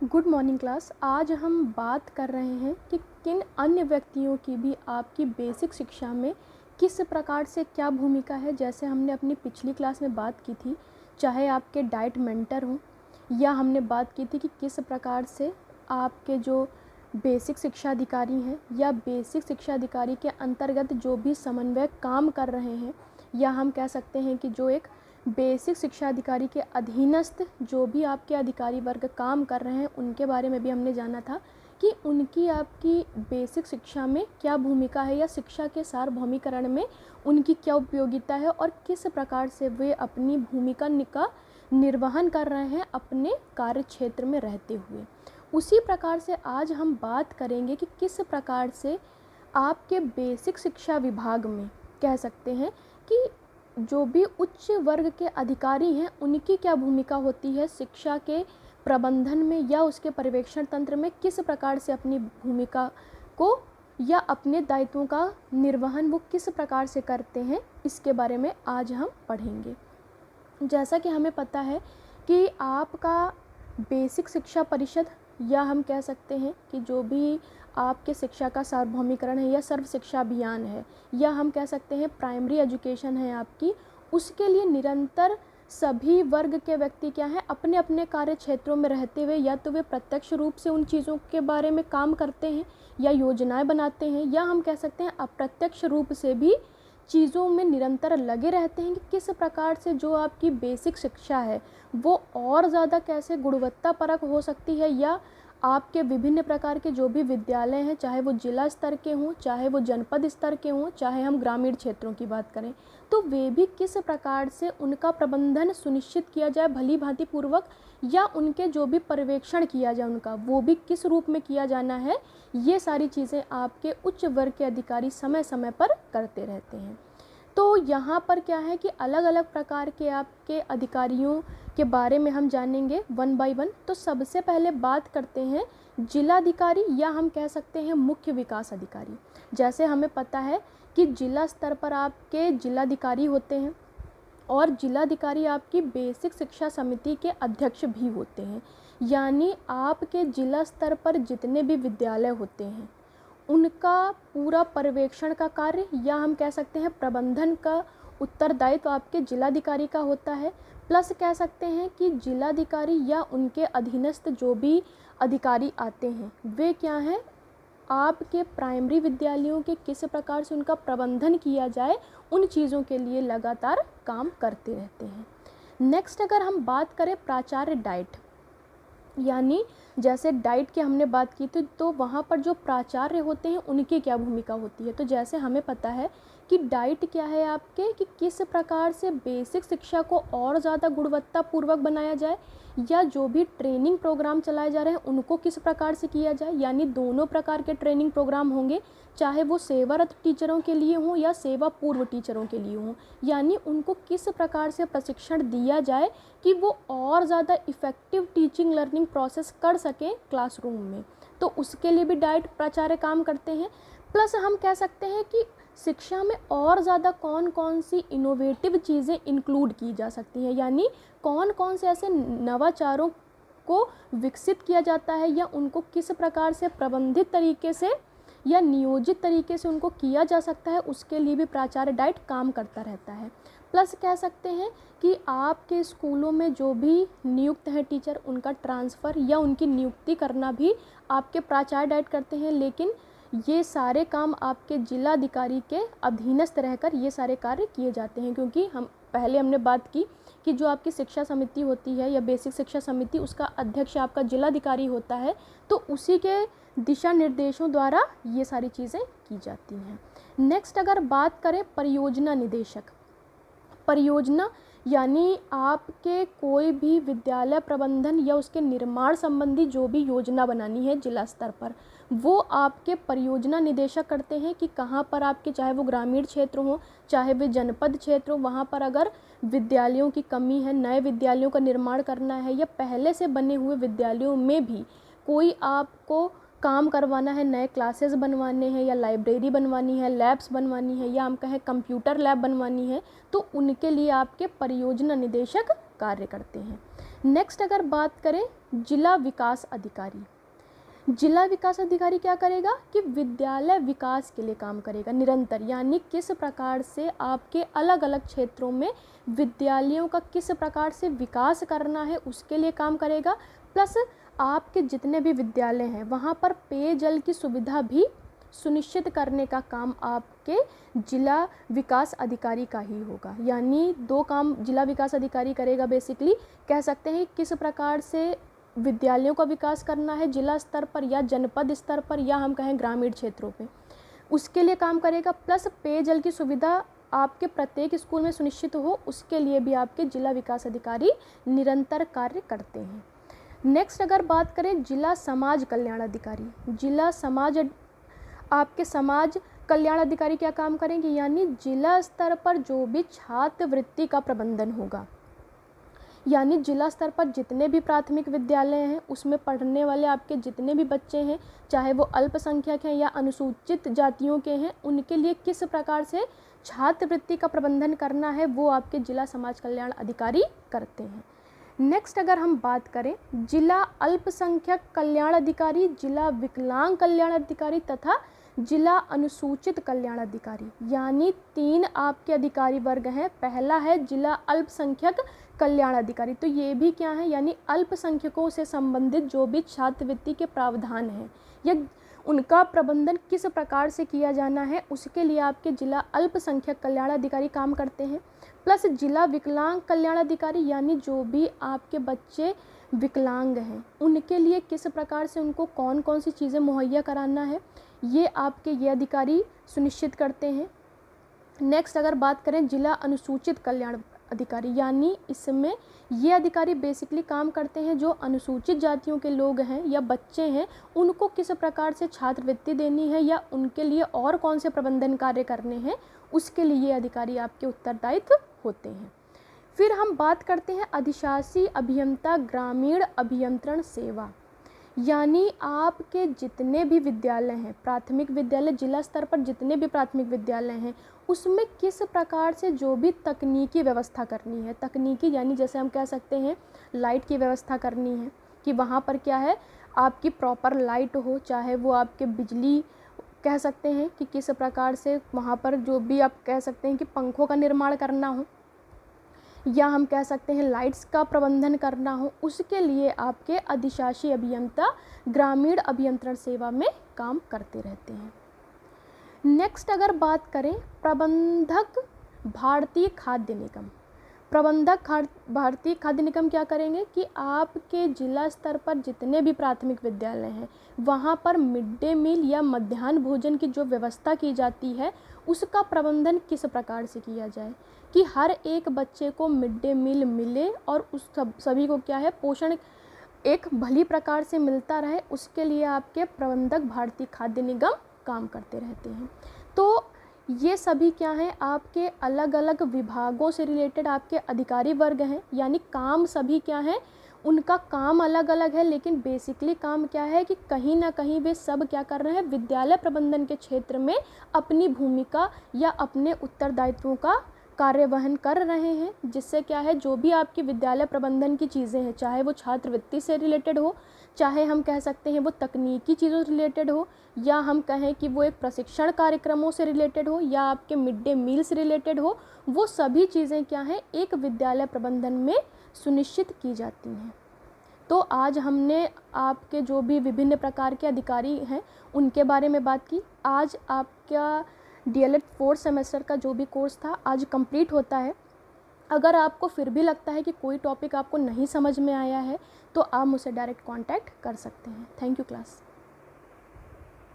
Good morning class. आज हम बात कर रहे हैं कि किन अन्य व्यक्तियों की भी आपकी बेसिक शिक्षा में किस प्रकार से क्या भूमिका है। जैसे हमने अपनी पिछली क्लास में बात की थी, चाहे आपके डाइट मेंटर हों, या हमने बात की थी कि किस प्रकार से आपके जो बेसिक शिक्षा अधिकारी हैं या बेसिक शिक्षा अधिकारी के अंतर्गत जो भी समन्वयक काम कर रहे हैं, या हम कह सकते हैं कि जो एक बेसिक शिक्षा अधिकारी के अधीनस्थ जो भी आपके अधिकारी वर्ग काम कर रहे हैं, उनके बारे में भी हमने जाना था कि उनकी आपकी बेसिक शिक्षा में क्या भूमिका है या शिक्षा के सार्वभौमिकरण में उनकी क्या उपयोगिता है और किस प्रकार से वे अपनी भूमिका का निर्वहन कर रहे हैं अपने कार्य क्षेत्र में रहते हुए। उसी प्रकार से आज हम बात करेंगे कि किस प्रकार से आपके बेसिक शिक्षा विभाग में कह सकते हैं कि जो भी उच्च वर्ग के अधिकारी हैं उनकी क्या भूमिका होती है शिक्षा के प्रबंधन में या उसके पर्यवेक्षण तंत्र में, किस प्रकार से अपनी भूमिका को या अपने दायित्वों का निर्वहन वो किस प्रकार से करते हैं, इसके बारे में आज हम पढ़ेंगे। जैसा कि हमें पता है कि आपका बेसिक शिक्षा परिषद, या हम कह सकते हैं कि जो भी आपके शिक्षा का सार्वभौमिकरण है या सर्व शिक्षा अभियान है, या हम कह सकते हैं प्राइमरी एजुकेशन है आपकी, उसके लिए निरंतर सभी वर्ग के व्यक्ति क्या हैं, अपने अपने कार्य क्षेत्रों में रहते हुए या तो वे प्रत्यक्ष रूप से उन चीज़ों के बारे में काम करते हैं या योजनाएं बनाते हैं, या हम कह सकते हैं अप्रत्यक्ष रूप से भी चीज़ों में निरंतर लगे रहते हैं कि किस प्रकार से जो आपकी बेसिक शिक्षा है वो और ज़्यादा कैसे गुणवत्तापरक हो सकती है, या आपके विभिन्न प्रकार के जो भी विद्यालय हैं, चाहे वो जिला स्तर के हों, चाहे वो जनपद स्तर के हों, चाहे हम ग्रामीण क्षेत्रों की बात करें, तो वे भी किस प्रकार से उनका प्रबंधन सुनिश्चित किया जाए भली भांति पूर्वक, या उनके जो भी पर्यवेक्षण किया जाए उनका वो भी किस रूप में किया जाना है। ये सारी चीज़ें आपके उच्च वर्ग के अधिकारी समय समय पर करते रहते हैं। तो यहाँ पर क्या है कि अलग अलग प्रकार के आपके अधिकारियों के बारे में हम जानेंगे वन बाय वन। तो सबसे पहले बात करते हैं जिलाधिकारी, या हम कह सकते हैं मुख्य विकास अधिकारी। जैसे हमें पता है कि जिला स्तर पर आपके जिलाधिकारी होते हैं और जिलाधिकारी आपकी बेसिक शिक्षा समिति के अध्यक्ष भी होते हैं, यानी आपके जिला स्तर पर जितने भी विद्यालय होते हैं उनका पूरा पर्यवेक्षण का कार्य, या हम कह सकते हैं प्रबंधन का उत्तरदायित्व आपके जिलाधिकारी का होता है। प्लस कह सकते हैं कि जिलाधिकारी या उनके अधीनस्थ जो भी अधिकारी आते हैं वे क्या हैं, आपके प्राइमरी विद्यालयों के किस प्रकार से उनका प्रबंधन किया जाए उन चीज़ों के लिए लगातार काम करते रहते हैं। नेक्स्ट अगर हम बात करें प्राचार्य डाइट, यानी जैसे डाइट की हमने बात की थी, तो वहाँ पर जो प्राचार्य होते हैं उनकी क्या भूमिका होती है। तो जैसे हमें पता है कि डाइट क्या है आपके, कि किस प्रकार से बेसिक शिक्षा को और ज़्यादा गुणवत्तापूर्वक बनाया जाए, या जो भी ट्रेनिंग प्रोग्राम चलाए जा रहे हैं उनको किस प्रकार से किया जाए, यानी दोनों प्रकार के ट्रेनिंग प्रोग्राम होंगे, चाहे वो सेवारत टीचरों के लिए हों या सेवा पूर्व टीचरों के लिए हों, यानी उनको किस प्रकार से प्रशिक्षण दिया जाए कि वो और ज़्यादा इफ़ेक्टिव टीचिंग लर्निंग प्रोसेस कर सकें क्लासरूम में। तो उसके लिए भी डाइट प्राचार्य काम करते हैं। प्लस हम कह सकते हैं कि शिक्षा में और ज़्यादा कौन कौन सी इनोवेटिव चीज़ें इंक्लूड की जा सकती हैं, यानी कौन कौन से ऐसे नवाचारों को विकसित किया जाता है या उनको किस प्रकार से प्रबंधित तरीके से या नियोजित तरीके से उनको किया जा सकता है, उसके लिए भी प्राचार्य डाइट काम करता रहता है। प्लस कह सकते हैं कि आपके स्कूलों में जो भी नियुक्त हैं टीचर, उनका ट्रांसफ़र या उनकी नियुक्ति करना भी आपके प्राचार्य डाइट करते हैं, लेकिन ये सारे काम आपके जिलाधिकारी के अधीनस्थ रहकर ये सारे कार्य किए जाते हैं, क्योंकि हमने बात की कि जो आपकी शिक्षा समिति होती है या बेसिक शिक्षा समिति, उसका अध्यक्ष आपका जिलाधिकारी होता है, तो उसी के दिशा निर्देशों द्वारा ये सारी चीज़ें की जाती हैं। नेक्स्ट अगर बात करें परियोजना निदेशक, परियोजना यानी आपके कोई भी विद्यालय प्रबंधन या उसके निर्माण संबंधी जो भी योजना बनानी है जिला स्तर पर, वो आपके परियोजना निदेशक करते हैं कि कहाँ पर आपके, चाहे वो ग्रामीण क्षेत्र हो चाहे वे जनपद क्षेत्र हो, वहाँ पर अगर विद्यालयों की कमी है, नए विद्यालयों का निर्माण करना है, या पहले से बने हुए विद्यालयों में भी कोई आपको काम करवाना है, नए क्लासेस बनवाने हैं या लाइब्रेरी बनवानी है, लैब्स बनवानी है, या हम कहें कंप्यूटर लैब बनवानी है, तो उनके लिए आपके परियोजना निदेशक कार्य करते हैं। नेक्स्ट अगर बात करें जिला विकास अधिकारी, जिला विकास अधिकारी क्या करेगा कि विद्यालय विकास के लिए काम करेगा निरंतर, यानी किस प्रकार से आपके अलग अलग क्षेत्रों में विद्यालयों का किस प्रकार से विकास करना है उसके लिए काम करेगा। प्लस आपके जितने भी विद्यालय हैं वहाँ पर पेयजल की सुविधा भी सुनिश्चित करने का काम आपके जिला विकास अधिकारी का ही होगा। यानी दो काम जिला विकास अधिकारी करेगा। बेसिकली कह सकते हैं किस प्रकार से विद्यालयों का विकास करना है जिला स्तर पर या जनपद स्तर पर या हम कहें ग्रामीण क्षेत्रों पे, उसके लिए काम करेगा। प्लस पेयजल की सुविधा आपके प्रत्येक स्कूल में सुनिश्चित हो उसके लिए भी आपके जिला विकास अधिकारी निरंतर कार्य करते हैं। नेक्स्ट अगर बात करें जिला समाज कल्याण अधिकारी, जिला समाज आपके समाज कल्याण अधिकारी क्या काम करेंगे, यानी जिला स्तर पर जो भी छात्रवृत्ति का प्रबंधन होगा, यानी जिला स्तर पर जितने भी प्राथमिक विद्यालय हैं उसमें पढ़ने वाले आपके जितने भी बच्चे हैं, चाहे वो अल्पसंख्यक हैं या अनुसूचित जातियों के हैं, उनके लिए किस प्रकार से छात्रवृत्ति का प्रबंधन करना है वो आपके जिला समाज कल्याण अधिकारी करते हैं। नेक्स्ट अगर हम बात करें जिला अल्पसंख्यक कल्याण अधिकारी, जिला विकलांग कल्याण अधिकारी तथा जिला अनुसूचित कल्याण अधिकारी, यानी 3 आपके अधिकारी वर्ग हैं। पहला है जिला अल्पसंख्यक कल्याण अधिकारी, तो ये भी क्या है, यानी अल्पसंख्यकों से संबंधित जो भी छात्रवृत्ति के प्रावधान हैं या उनका प्रबंधन किस प्रकार से किया जाना है उसके लिए आपके जिला अल्पसंख्यक कल्याण अधिकारी काम करते हैं। प्लस जिला विकलांग कल्याण अधिकारी, यानी जो भी आपके बच्चे विकलांग हैं उनके लिए किस प्रकार से उनको कौन कौन सी चीज़ें मुहैया कराना है ये आपके ये अधिकारी सुनिश्चित करते हैं। नेक्स्ट अगर बात करें जिला अनुसूचित कल्याण अधिकारी, यानी इसमें ये अधिकारी बेसिकली काम करते हैं जो अनुसूचित जातियों के लोग हैं या बच्चे हैं उनको किस प्रकार से छात्रवृत्ति देनी है या उनके लिए और कौन से प्रबंधन कार्य करने हैं उसके लिए ये अधिकारी आपके उत्तरदायित्व होते हैं। फिर हम बात करते हैं अधिशासी अभियंता ग्रामीण अभियंत्रण सेवा, यानी आपके जितने भी विद्यालय हैं, प्राथमिक विद्यालय जिला स्तर पर जितने भी प्राथमिक विद्यालय हैं उसमें किस प्रकार से जो भी तकनीकी व्यवस्था करनी है, तकनीकी यानी जैसे हम कह सकते हैं लाइट की व्यवस्था करनी है कि वहाँ पर क्या है आपकी प्रॉपर लाइट हो, चाहे वो आपके बिजली कह सकते हैं कि किस प्रकार से वहाँ पर जो भी आप कह सकते हैं कि पंखों का निर्माण करना हो या हम कह सकते हैं लाइट्स का प्रबंधन करना हो, उसके लिए आपके अधिशासी अभियंता ग्रामीण अभियंत्रण सेवा में काम करते रहते हैं। नेक्स्ट अगर बात करें प्रबंधक भारतीय खाद्य निगम, प्रबंधक भारतीय खाद्य निगम क्या करेंगे कि आपके जिला स्तर पर जितने भी प्राथमिक विद्यालय हैं वहाँ पर मिड डे मील या मध्याह्न भोजन की जो व्यवस्था की जाती है उसका प्रबंधन किस प्रकार से किया जाए कि हर एक बच्चे को मिड डे मील मिले और उस सभी को क्या है पोषण एक भली प्रकार से मिलता रहे, उसके लिए आपके प्रबंधक भारतीय खाद्य निगम काम करते रहते हैं। तो ये सभी क्या हैं आपके अलग अलग विभागों से रिलेटेड आपके अधिकारी वर्ग हैं, यानी काम सभी क्या हैं उनका काम अलग अलग है लेकिन बेसिकली काम क्या है कि कहीं ना कहीं वे सब क्या कर रहे हैं विद्यालय प्रबंधन के क्षेत्र में अपनी भूमिका या अपने उत्तरदायित्वों का कार्यवहन कर रहे हैं, जिससे क्या है जो भी आपकी विद्यालय प्रबंधन की चीज़ें हैं, चाहे वो छात्रवृत्ति से रिलेटेड हो, चाहे हम कह सकते हैं वो तकनीकी चीज़ों से रिलेटेड हो, या हम कहें कि वो एक प्रशिक्षण कार्यक्रमों से रिलेटेड हो या आपके मिड डे मील से रिलेटेड हो, वो सभी चीज़ें क्या हैं एक विद्यालय प्रबंधन में सुनिश्चित की जाती हैं। तो आज हमने आपके जो भी विभिन्न प्रकार के अधिकारी हैं उनके बारे में बात की। आज आपका DLED 4th सेमेस्टर का जो भी कोर्स था आज कंप्लीट होता है। अगर आपको फिर भी लगता है कि कोई टॉपिक आपको नहीं समझ में आया है तो आप मुझसे डायरेक्ट कांटेक्ट कर सकते हैं। Thank you class.